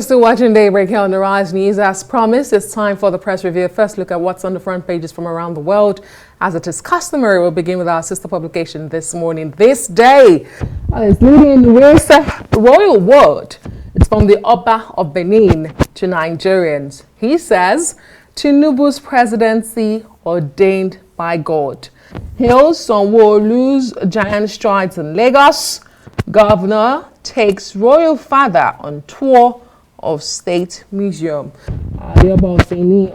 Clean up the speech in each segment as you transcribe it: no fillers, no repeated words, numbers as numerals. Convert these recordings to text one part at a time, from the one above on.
You're still watching Daybreak here on the Rise News. As promised, it's time for the press review. First look at what's on the front pages from around the world. As it is customary, we'll begin with our sister publication this morning. This day is leading with a royal word. It's from the Oba of Benin to Nigerians. He says, Tinubu's presidency ordained by God. Hails Sanwo-Olu's giant strides in Lagos. Governor takes royal father on tour of State Museum. The Oba of Benin,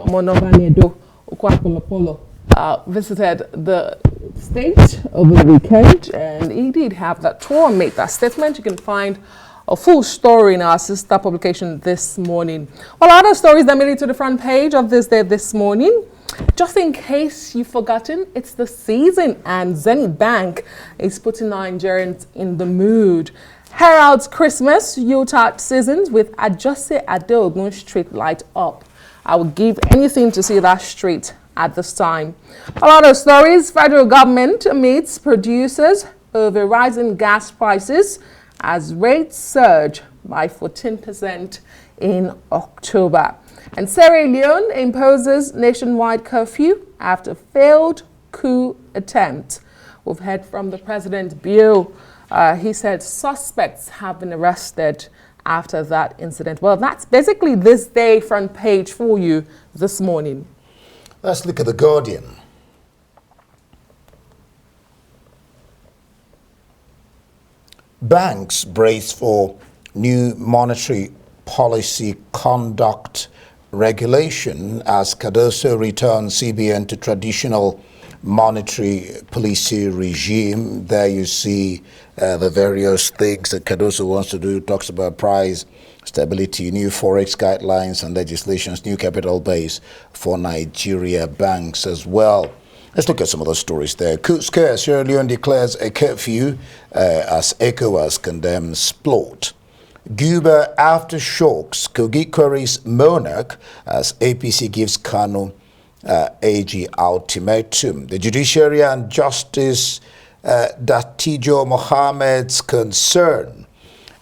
visited the state over the weekend, and he did have that tour and made that statement. You can find a full story in our sister publication this morning. Well, other stories that made it to the front page of this day this morning. Just in case you've forgotten, it's the season and Zenith Bank is putting Nigerians in the mood. Heralds Christmas Yuletide seasons with Ajose Adeogun Street light up. I would give anything to see that street at this time. A lot of stories. Federal government meets producers over rising gas prices as rates surge by 14% in October. And Sierra Leone imposes nationwide curfew after failed coup attempt. We've heard from the President Bio. He said suspects have been arrested after that incident. Well, that's basically this day front page for you this morning. Let's look at The Guardian. Banks brace for new monetary policy conduct regulation as Cardoso returns CBN to traditional monetary policy regime. There you see the various things that Cardoso wants to do. Talks about price stability, new forex guidelines and legislations, new capital base for Nigeria banks as well. Let's look at some of those stories there. Coup scare, Sierra Leone declares a curfew as ECOWAS condemns splot. Guba aftershocks, Kogi queries monarch as APC gives Kanu AG ultimatum. The judiciary and Justice Datijo Mohammed's concern.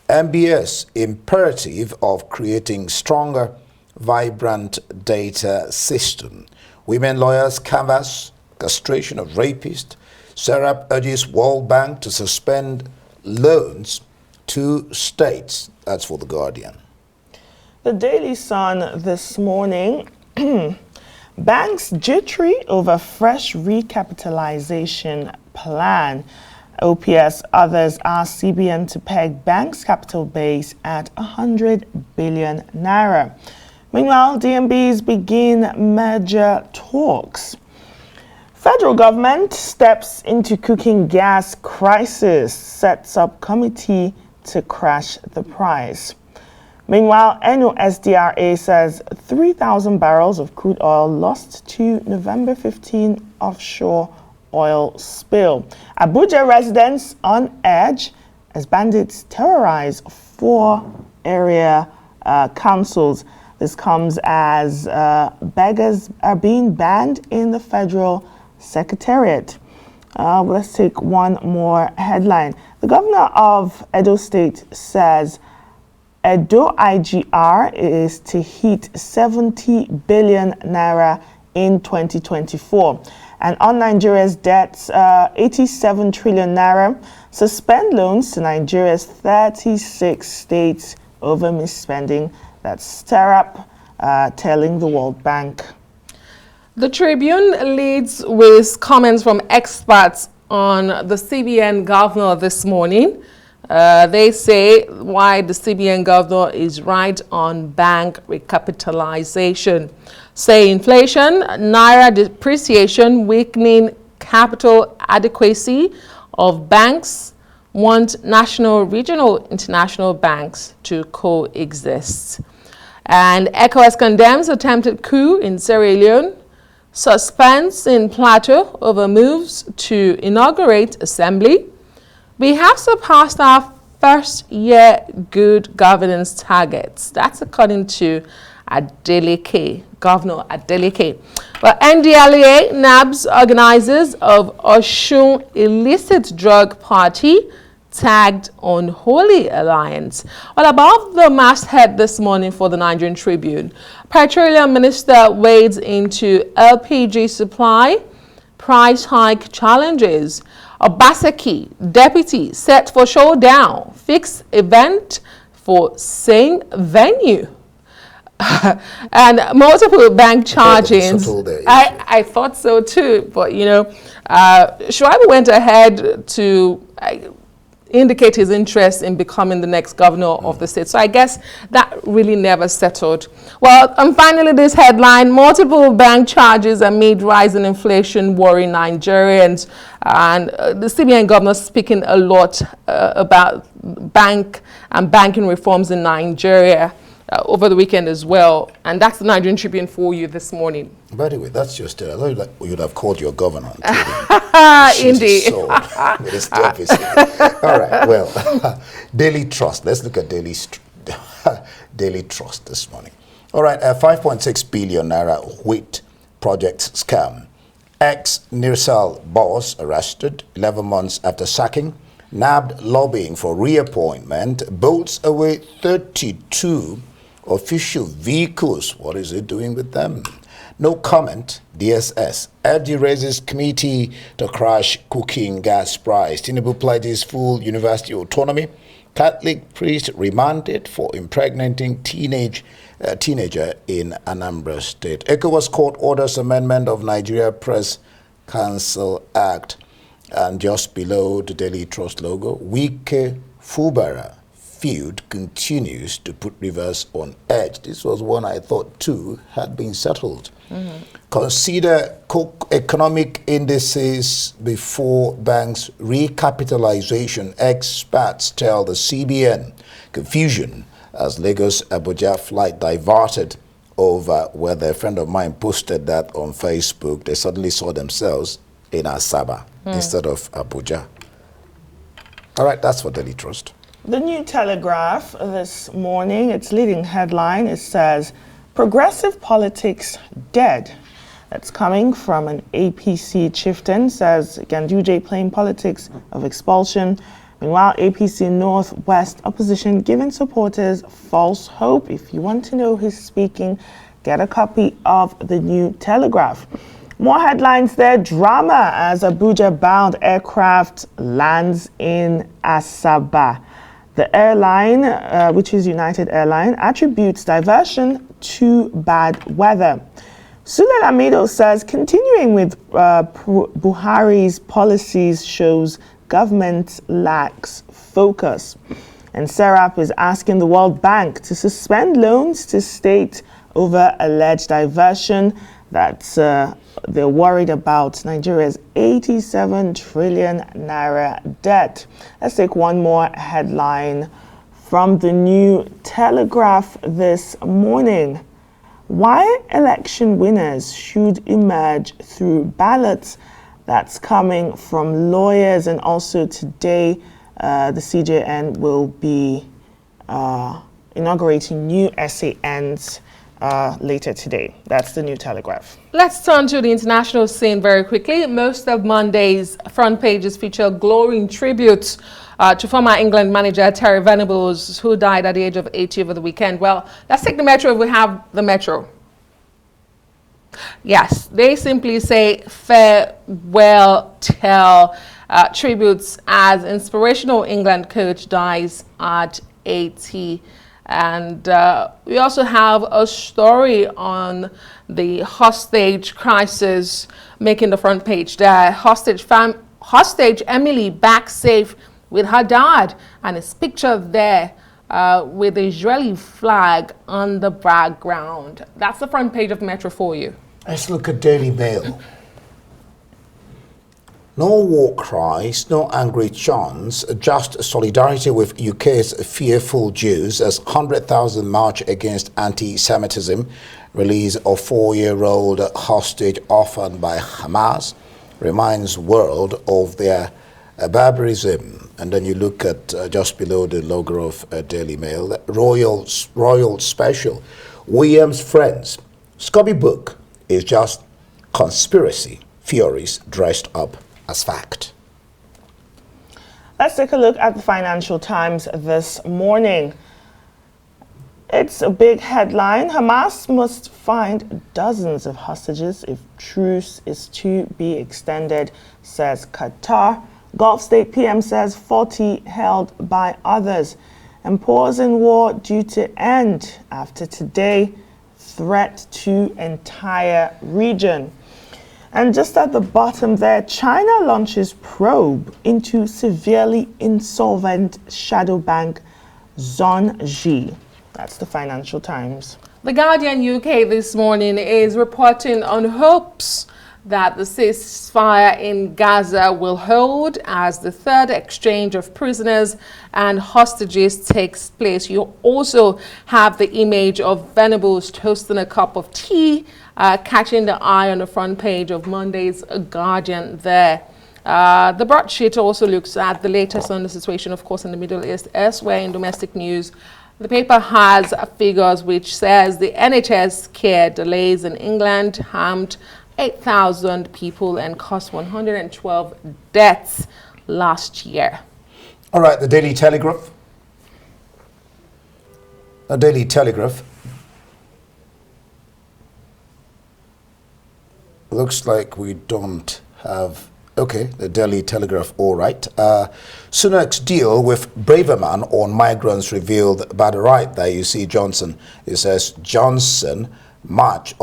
MBS imperative of creating stronger, vibrant data system. Women lawyers canvass castration of rapists. Serap urges World Bank to suspend loans to states. That's for The Guardian. The Daily Sun this morning. Banks jittery over fresh recapitalization plan. OPS others ask CBN to peg banks' capital base at 100 billion naira. Meanwhile, DMBs begin merger talks. Federal government steps into cooking gas crisis, sets up committee to crash the price. Meanwhile, NOSDRA says 3,000 barrels of crude oil lost to November 15 offshore oil spill. Abuja residents on edge as bandits terrorize 4 area councils. This comes as beggars are being banned in the federal secretariat. Let's take one more headline. The governor of Edo State says Edo IGR is to hit 70 billion naira in 2024. And on Nigeria's debts, 87 trillion naira. Suspend loans to Nigeria's 36 states over misspending. That's Terap telling the World Bank. The Tribune leads with comments from experts on the CBN governor this morning. They say why the CBN governor is right on bank recapitalization. Say inflation, naira depreciation, weakening capital adequacy of banks, want national, regional, international banks to coexist. And ECOWAS condemns attempted coup in Sierra Leone. Suspense in Plateau over moves to inaugurate assembly. We have surpassed our first year good governance targets. That's according to Adeleke, Governor Adeleke. Well, NDLEA nabs organizers of Osun illicit drug party tagged unholy alliance. Well, above the masthead this morning for the Nigerian Tribune, Petroleum Minister wades into LPG supply, price hike challenges. Obaseki, deputy, set for showdown, fixed event for same venue. And multiple bank charges. I thought so too, but you know, Shuaibu went ahead to indicate his interest in becoming the next governor of the state. So I guess that really never settled. Well, and finally this headline, multiple bank charges amid rising inflation worry Nigerians. And the CBN governor speaking a lot about bank and banking reforms in Nigeria over the weekend as well. And that's the Nigerian Tribune for you this morning. By the way, that's just, I thought you would have called your governor. Indeed. It's the opposite. All right, well, Daily Trust. Let's look at Daily Trust this morning. All right, 5.6 billion naira wheat project scam. Ex-Nirsal boss arrested 11 months after sacking. Nabbed lobbying for reappointment. Bolts away 32 official vehicles. What is it doing with them? No comment. DSS. FD raises committee to crash cooking gas price. Tinubu pledges full university autonomy. Catholic priest remanded for impregnating teenager in Anambra State. ECOWAS court orders amendment of Nigeria Press Council Act. And just below the Daily Trust logo, Wike Fubara feud continues to put Rivers on edge. This was one I thought too had been settled. Consider economic indices before banks recapitalization. Experts tell the CBN confusion as Lagos Abuja flight diverted over whether a friend of mine posted that on Facebook. They suddenly saw themselves in Asaba instead of Abuja. All right, that's for Daily Trust. The New Telegraph this morning, its leading headline, it says, progressive politics dead. That's coming from an APC chieftain, says Ganduje playing politics of expulsion. Meanwhile, APC Northwest opposition giving supporters false hope. If you want to know who's speaking, get a copy of the New Telegraph. More headlines there. Drama as Abuja-bound aircraft lands in Asaba. The airline, which is United Airlines, attributes diversion to bad weather. Sule Lamido says continuing with Buhari's policies shows government lacks focus. And Serap is asking the World Bank to suspend loans to state over alleged diversion. That's they're worried about Nigeria's 87 trillion naira debt. Let's take one more headline from the New Telegraph this morning. Why election winners should emerge through ballots. That's coming from lawyers, and also today the CJN will be inaugurating new SANs later today. That's the New Telegraph. Let's turn to the international scene very quickly. Most of Monday's front pages feature glowing tributes to former England manager Terry Venables, who died at the age of 80 over the weekend. Well, let's take the Metro if we have the Metro. Yes, they simply say farewell tell tributes as inspirational England coach dies at 80. And we also have a story on the hostage crisis making the front page there. Hostage Emily back safe with her dad, and it's pictured there with the Israeli flag on the background. That's the front page of Metro for you. Let's look at Daily Mail. No war cries, no angry chants, just solidarity with UK's fearful Jews as 100,000 march against anti-Semitism. Release of 4-year-old hostage orphaned by Hamas reminds world of their barbarism. And then you look at just below the logo of Daily Mail, Royal Special. William's friends. Scobie book is just conspiracy theories dressed up as fact. Let's take a look at the Financial Times this morning. It's a big headline. Hamas must find dozens of hostages if truce is to be extended, says Qatar. Gulf State PM says 40 held by others. And pause in war due to end after today. Threat to entire region. And just at the bottom there, China launches probe into severely insolvent shadow bank Zhongji. That's the Financial Times. The Guardian UK this morning is reporting on hopes that the ceasefire in Gaza will hold as the third exchange of prisoners and hostages takes place. You also have the image of Venables toasting a cup of tea, catching the eye on the front page of Monday's Guardian there. The broadsheet also looks at the latest on the situation, of course, in the Middle East. Elsewhere in domestic news, the paper has figures which says the NHS care delays in England harmed 8,000 people and cost 112 deaths last year. All right, the Daily Telegraph. The Daily Telegraph. Looks like we don't have... Okay, the Daily Telegraph, all right. Sunak's deal with Braverman on migrants revealed by the right. There you see Johnson. It says Johnson's march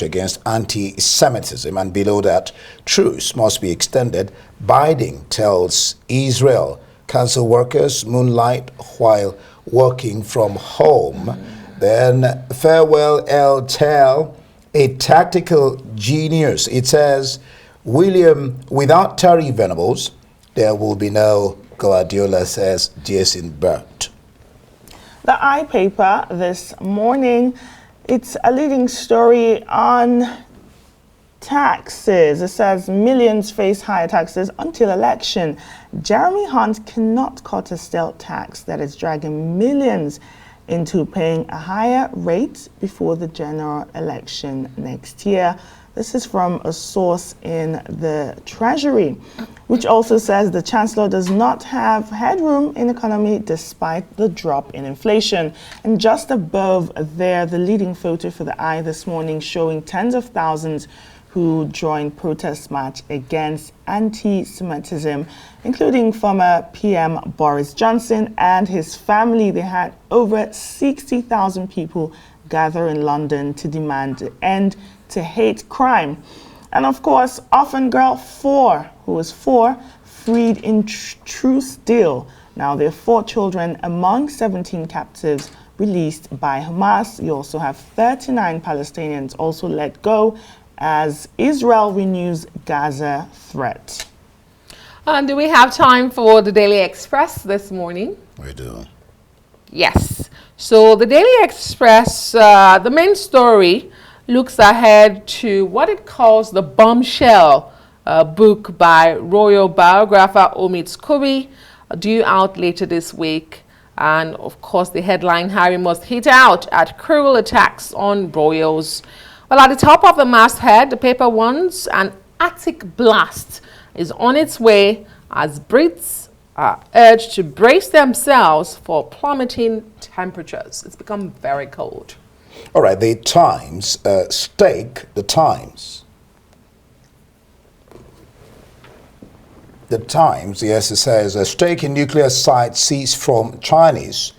against anti-Semitism, and below that, truce must be extended. Biden tells Israel cancel workers moonlight while working from home. Then farewell El Tel, a tactical genius. It says William, without Terry Venables, there will be no Guardiola, says Jason Burt. The I paper this morning, it's a leading story on taxes. It says millions face higher taxes until election. Jeremy Hunt cannot cut a stale tax that is dragging millions into paying a higher rate before the general election next year. This is from a source in the Treasury, which also says the Chancellor does not have headroom in economy despite the drop in inflation. And just above there, the leading photo for the Eye this morning showing tens of thousands who joined protest march against anti-Semitism, including former PM Boris Johnson and his family. They had over 60,000 people gather in London to demand the end to hate crime. And of course, Orphan Girl 4, who was 4, freed in truce deal. Now there are 4 children among 17 captives released by Hamas. You also have 39 Palestinians also let go as Israel renews Gaza threat. And do we have time for the Daily Express this morning? We do. Yes. So the Daily Express, the main story looks ahead to what it calls the bombshell book by royal biographer Omid Scobie, due out later this week. And of course, the headline, Harry must hit out at cruel attacks on royals. Well, at the top of the masthead, the paper warns an Arctic blast is on its way as Brits are urged to brace themselves for plummeting temperatures. It's become very cold. All right, the Times, stake, the Times. The Times, yes, it says a stake in nuclear site seized from Chinese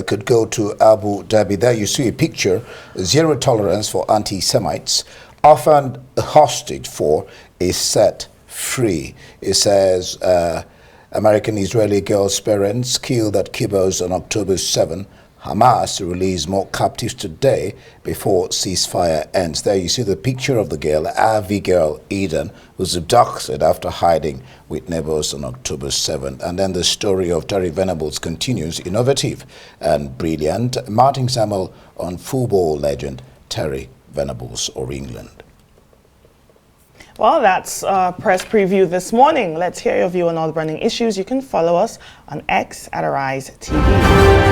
could go to Abu Dhabi. There you see a picture, zero tolerance for anti-Semites. Orphaned hostage for is set free. It says American-Israeli girls' parents killed at Kibbutz on October 7. Hamas to release more captives today before ceasefire ends. There you see the picture of the girl, Abigail Eden, who's abducted after hiding with neighbors on October 7th. And then the story of Terry Venables continues, innovative and brilliant. Martin Samuel on football legend Terry Venables of England. Well, that's press preview this morning. Let's hear your view on all the burning issues. You can follow us on X at Arise TV.